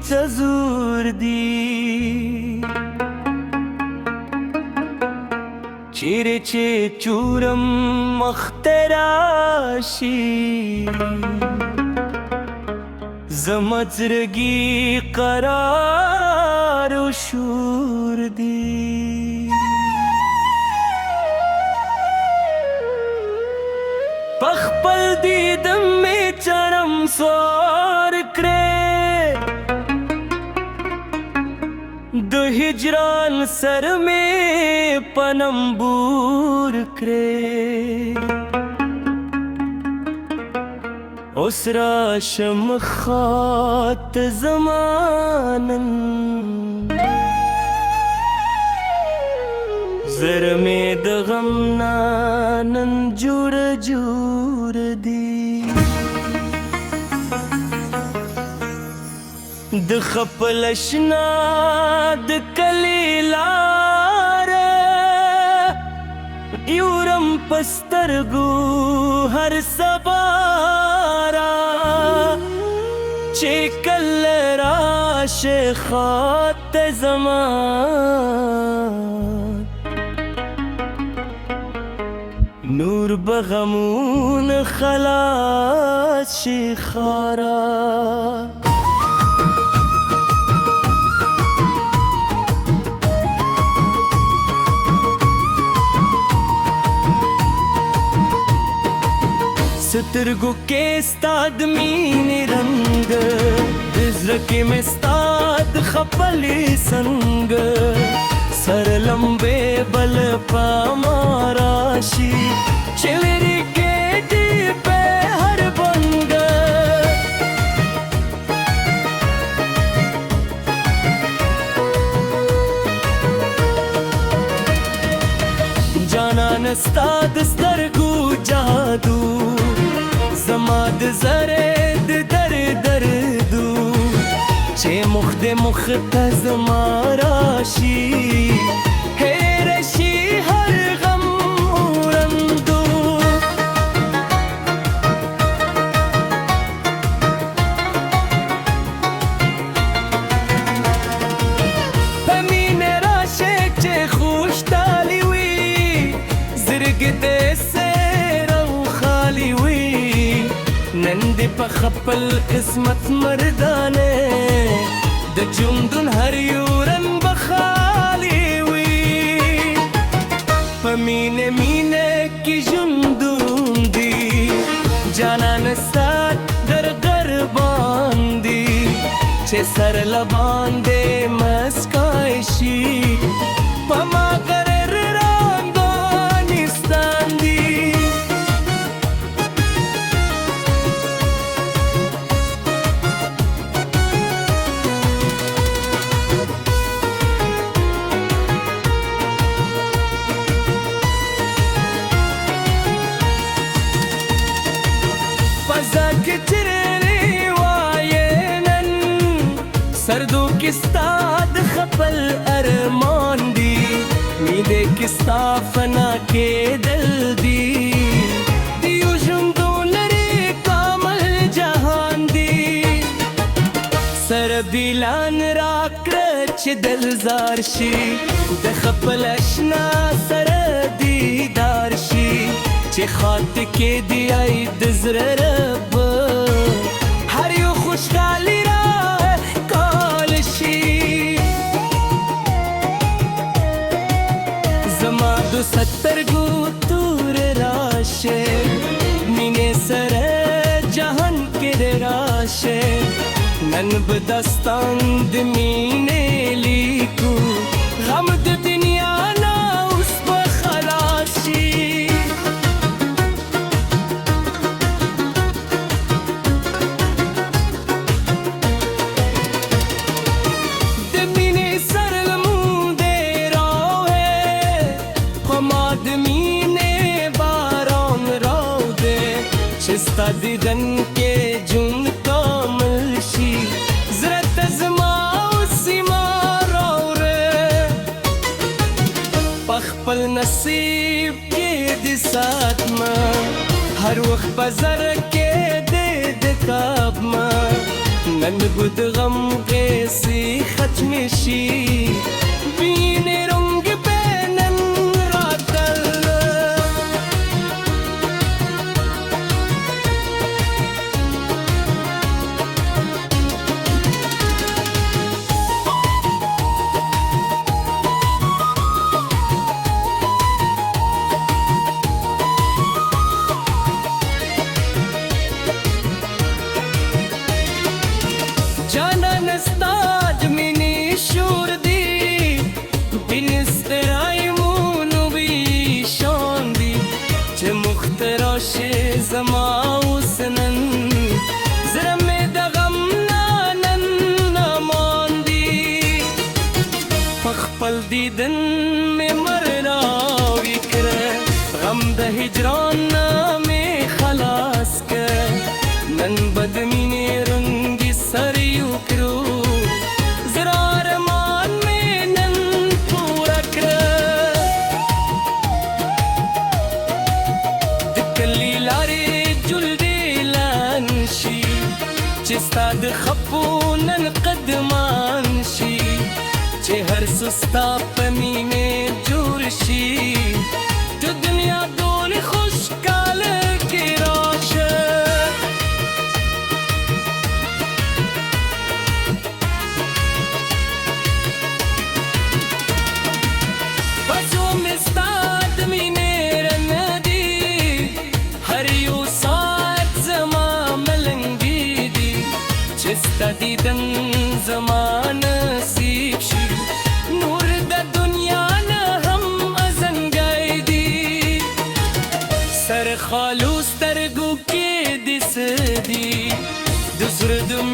څه زور دي چیرې چې چورم مخ ته راشي زما زړګي قرار و شور دي پخپل دیدم می چرم سوار کړې د هجران سر می پنمبور کړې اوس راشم خات زمانن زر می د غم نن جوړ جوړ دی د خپل اشنا د کلی لار یورم پسترګو هر سبارا چې کل راشه خات زمان نور بغمون خلاص شي خارا سترګو کې ستاد مینې رنګ د زړه کې مې ستاد خپلې څنګ سر لمبې بل پاما راشي چې وریږې دې په هر بنګ جانان ستا د سترګو جادو زما د زړه د دردو چې مخ د مخ ته زما راشي هېر شي هر غم ورندو په مینې راشه چې خوشحالي وي زړګي دې نن دې په خپل قسمت مردانه د ژوندون هر یو رنګ به خالي وي په مینې مینې کې ژوندون دي جانان ستا در غر باندې چې سر له باندې مسکای شي په ما غرر رانګانستان دي سردو کستا د خپل ارمان دی میده کستا فنا کېدل دی دیو ژوندو لري کامل جهان دی سر بیلان راکړه چې دلزار شي د خپل اشنا سره دیدار شي چې خاط کې دی ای د زړه رب هر یو خوشحالي زما دو سترګو تور راشه مینې سره جهان کې راشه نن به داستان د مینې لیکو غم د دنیا نه اوس به خلاص شي ستا دیدن کې جون کامل شي زړه ته زما اوسې ما راوړه په خپل نصیب کې دې ساتمه هر وخت په زړه کې دې د کابمه نن بود غم قیسی ختم شي وینې رنگ به نن راتل جانان ستا د مینې شور دی بن سترایمونو بی شان دی چې مخترا شي زما اوس نن زړه مې د غم نه نن امان دی په خپل دیدن مې مر راوي کړه غم د هجران نه مې خلاص کړه نن به د مینې رنګ سر یو کړو زړه ارمان مې نن پوره کړه د کلي لارې جلدې لان شي چې ستا د خپو نن قدمان شي چې هر څه ستا په مینې جوړ شي د دنیا ډولې خوشحاله کې راشه ستا دیدن زما نصیب شي نور د دنیا نه هم ازنګی دی سر خالو سترګو کې دې څه دي د زړه د